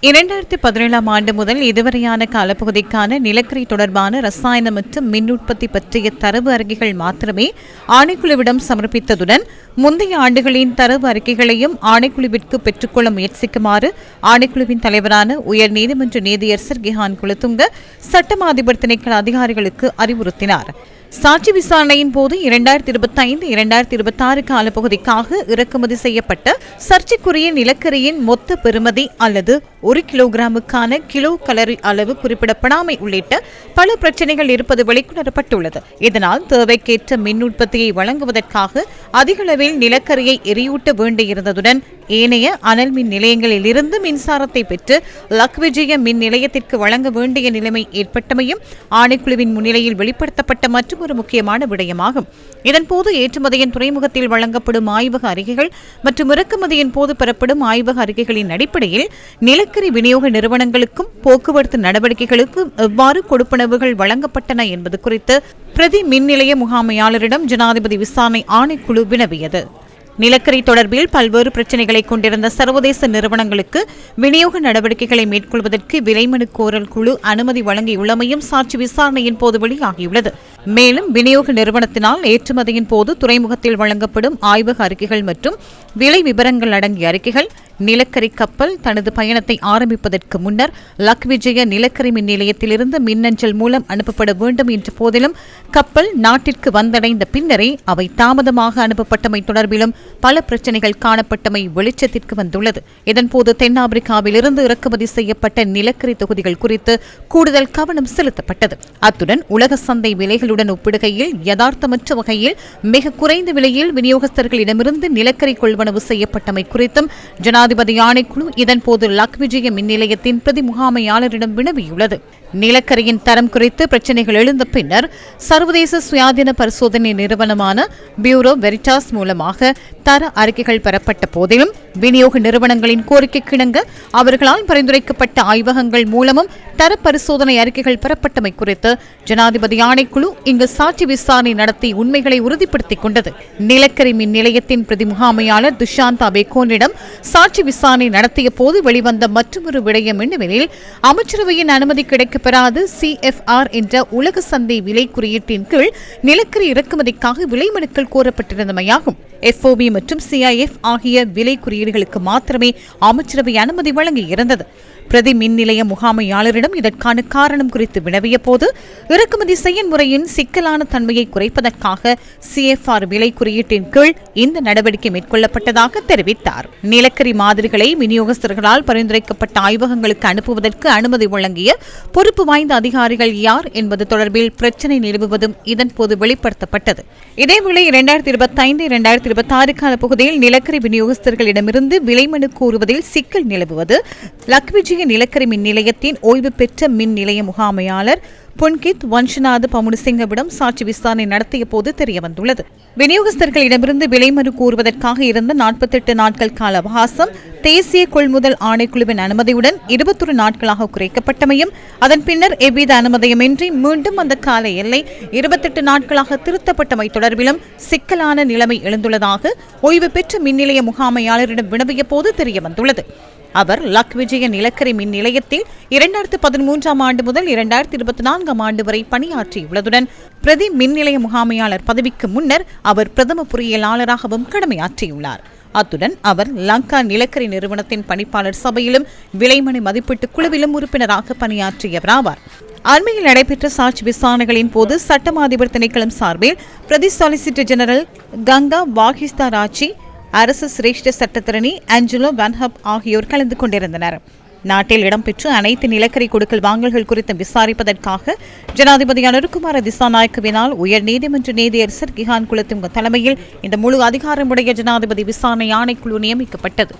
2017 ஆண்டு முதல் இதுவரையான காலப்பகுதிக்கான நிலக்கரி தொடர்பான ரசாயன மற்றும் மின் உற்பத்தி பற்றிய தரவு அறிக்கைகள் மாத்திரமே ஆணைக்குழுவிடம் சமர்ப்பித்ததுடன் முந்தைய ஆண்டுகளின் தரவு அறிக்கைகளையும் ஆணைக்குழுவிற்கு பெற்றுக்கொள்ள முயற்சிக்குமாறு ஆணைக்குழுவின் தலைவரான உயர் நீதிமன்ற நீதியரசர் கிஹான் குலதுங்க சட்டம் அதிபர் திணைக்கள அதிகாரிகளுக்கு அறிவுறுத்தினார். சாட்சி விசாரணையின் போது 2025-2026 காலப்பகுதிக்காக இறக்குமதி செய்யப்பட்ட சர்ச்சைக்குரிய நிலக்கரியின் மொத்த பெறுமதி அல்லது 1 கிலோகிராமுக்கான கிலோ கலரி அளவு குறிப்பிடப்படாமை உள்ளிட்ட பல பிரச்சினைகள் இருப்பது வெளிக்கொணரப்பட்டுள்ளது. இதனால் தேவைக்கேற்ற மின் உற்பத்தியை வழங்குவதற்காக அதிகளவில் நிலக்கரியை எரியூட்ட வேண்டியிருந்ததுடன் ஏனைய அனல் மின் நிலையங்களில் இருந்து மின்சாரத்தை பெற்று லக்விஜய மின் நிலையத்திற்கு வழங்க வேண்டிய நிலைமை ஏற்பட்டமையும் ஆணைக்குழுவின் முன்னிலையில் வெளிப்படுத்தப்பட்ட மற்றொரு முக்கியமான விடயமாகும். இதன்போது ஏற்றுமதியின் துறைமுகத்தில் வழங்கப்படும் ஆய்வக அறிக்கைகள் மற்றும் இறக்குமதியின் போது பெறப்படும் ஆய்வக அறிக்கைகளின் அடிப்படையில் நிலக்கரி விநியோக நிறுவனங்களுக்கும் போக்குவரத்து நடவடிக்கைகளுக்கும் எவ்வாறு கொடுப்பனவுகள் வழங்கப்பட்டன என்பது குறித்து பிரதி மின் நிலைய முகாமையாளரிடம் ஜனாதிபதி விசாரணை ஆணைக்குழு வினவியது. நிலக்கரி தொடர்பில் பல்வேறு பிரச்சினைகளை கொண்டிருந்த சர்வதேச நிறுவனங்களுக்கு விநியோக நடவடிக்கைகளை மேற்கொள்வதற்கு விலைமனு கோரல் குழு அனுமதி வழங்கியுள்ளமையும் சாட்சி விசாரணையின் போது வெளியாகியுள்ளது. மேலும் விநியோக நிறுவனத்தினால் ஏற்றுமதியின் போது துறைமுகத்தில் வழங்கப்படும் ஆய்வக அறிக்கைகள் மற்றும் விலை விவரங்கள் அடங்கிய அறிக்கைகள் நிலக்கரி கப்பல் தனது பயணத்தை ஆரம்பிப்பதற்கு முன்னர் லக்விஜய நிலக்கரி மின் நிலையத்திலிருந்து மின்னஞ்சல் மூலம் அனுப்பப்பட வேண்டும் என்ற போதிலும் கப்பல் நாட்டிற்கு வந்தடைந்த பின்னரே அவை தாமதமாக அனுப்பப்பட்டமை தொடர்பிலும் பல பிரச்சினைகள் காணப்பட்டமை வெளிச்சத்திற்கு வந்துள்ளது. இதன்போது தென்னாப்பிரிக்காவிலிருந்து இறக்குமதி செய்யப்பட்ட நிலக்கரி தொகுதிகள் குறித்து கூடுதல் கவனம் செலுத்தப்பட்டது. அத்துடன் உலக சந்தை விலைகளுடன் ஒப்பிடுகையில் யதார்த்தமற்ற வகையில் மிக குறைந்த விலையில் விநியோகஸ்தர்களிடமிருந்து நிலக்கரி கொள்வனவு செய்யப்பட்டமை குறித்தும் ஜனாதிபதி ஆணைக்குழு இதன்போது லக்விஜய மின் நிலையத்தின் பிரதி முகாமையாளரிடம் வினவியுள்ளது. நிலக்கரியின் தரம் குறித்து பிரச்சினைகள் எழுந்த பின்னர் சர்வதேச சுயாதீன பரிசோதனை நிறுவனமான பியூரோ வெரிட்டாஸ் மூலமாக தர அறிக்கைகள் பெறப்பட்ட போதிலும் விநியோக நிறுவனங்களின் கோரிக்கைக்கிணங்க அவர்களால் பரிந்துரைக்கப்பட்ட ஆய்வகங்கள் மூலமும் தர பரிசோதனை அறிக்கைகள் பெறப்பட்டமை குறித்து ஜனாதிபதி ஆணைக்குழு இங்கு சாட்சி விசாரணை நடத்தி உண்மைகளை உறுதிப்படுத்திக் கொண்டது. நிலக்கரி மின் நிலையத்தின் பிரதி முகாமையாளர் துஷாந்தா பேகோனிடம் சாட்சி விசாரணை நடத்திய போது வெளிவந்த மற்றொரு விடயம் என்னவெனில் அமைச்சரவையின் அனுமதி கிடைக்கப்பெறாது CFR என்ற உலக சந்தை விலை குறியீட்டின் கீழ் நிலக்கரி இறக்குமதிக்காக விலை மனுக்கள் கோரப்பட்டிருந்தமையாகும். FOB மற்றும் CIF ஆகிய விலை குறியீடுகளுக்கு மாத்திரமே அமைச்சரவை அனுமதி வழங்கியிருந்தது. பிரதி மின் நிலைய முகாமையாளரிடம் இதற்கான காரணம் குறித்து வினவிய போது இறக்குமதி செயல்முறையின் சிக்கலான தன்மையை குறைப்பதற்காக CFR விலை குறியீட்டின் கீழ் இந்த நடவடிக்கை மேற்கொள்ளப்பட்டதாக தெரிவித்தார். நிலக்கரி மாதிரிகளை விநியோகஸ்தர்களால் பரிந்துரைக்கப்பட்ட ஆய்வகங்களுக்கு அனுப்புவதற்கு அனுமதி வழங்கிய பொறுப்பு வாய்ந்த அதிகாரிகள் யார் என்பது தொடர்பில் பிரச்சினை நிலவுவதும் இதன்போது வெளிப்படுத்தப்பட்டது. இதேவேளை 2025-2026 காலப்பகுதியில் நிலக்கரி விநியோகஸ்தர்களிடமிருந்து விலைமனு கூறுவதில் சிக்கல் நிலவுவது லக்விஜய நிலக்கரி மின் நிலையத்தின் ஓய்வு பெற்ற மின் நிலைய முகாமையாளர் புன்கித் வன்ஷநாத் பமுனுசிங்கவிடம் சாட்சி விசாரணை நடத்திய போது தெரியவந்துள்ளது. விநியோகஸ்தர்களிடமிருந்து விலைமனு கூறுவதற்காக இருந்த 48 நாட்கள் கால அவகாசம் தேசிய கொள்முதல் ஆணைக்குழுவின் அனுமதியுடன் 21 நாட்களாக குறைக்கப்பட்டமையும் அதன் பின்னர் எவ்வித அனுமதியுமின்றி மீண்டும் அந்த கால எல்லை 28 நாட்களாக திருத்தப்பட்டமை தொடர்பிலும் சிக்கலான நிலைமை எழுந்துள்ளதாக ஓய்வு பெற்ற மின் நிலைய முகாமையாளரிடம் வினவிய போது தெரியவந்துள்ளது. அவர் லக்விஜய நிலக்கரி மின் நிலையத்தில் 2013 ஆண்டு முதல் 2024 ஆண்டு வரை பணியாற்றியுள்ளதுடன் பிரதி மின் நிலைய முகாமையாளர் பதவிக்கு முன்னர் அவர் பிரதம பொறியியலாளராகவும் கடமையாற்றியுள்ளார். அத்துடன் அவர் லங்கா நிலக்கரி நிறுவனத்தின் பணிப்பாளர் சபையிலும் விலைமனு மதிப்பீட்டு குழுவிலும் உறுப்பினராக பணியாற்றியவராவார். அண்மையில் நடைபெற்ற சாட்சி விசாரணைகளின் போது சட்டம் அதிபர் திணைக்களம் சார்பில் பிரதி சொலிசிட்டர் ஜெனரல் கங்கா வாகிஸ்தா ராச்சி, அரசு சிரேஷ்ட சட்டத்தரணி ஆஞ்சலோ வான்ஹப் ஆகியோர் கலந்து கொண்டிருந்தனர். நாட்டில் இடம்பெற்ற அனைத்து நிலக்கரி கொடுக்கல் வாங்கல்கள் குறித்து விசாரிப்பதற்காக ஜனாதிபதி அனுருகுமார திசாநாயக்கவினால் உயர் நீதிமன்ற நீதியரசர் கிஹான் குலதுங்க தலைமையில் இந்த முழு அதிகாரமுடைய ஜனாதிபதி விசாரணை ஆணைக்குழு நியமிக்கப்பட்டது.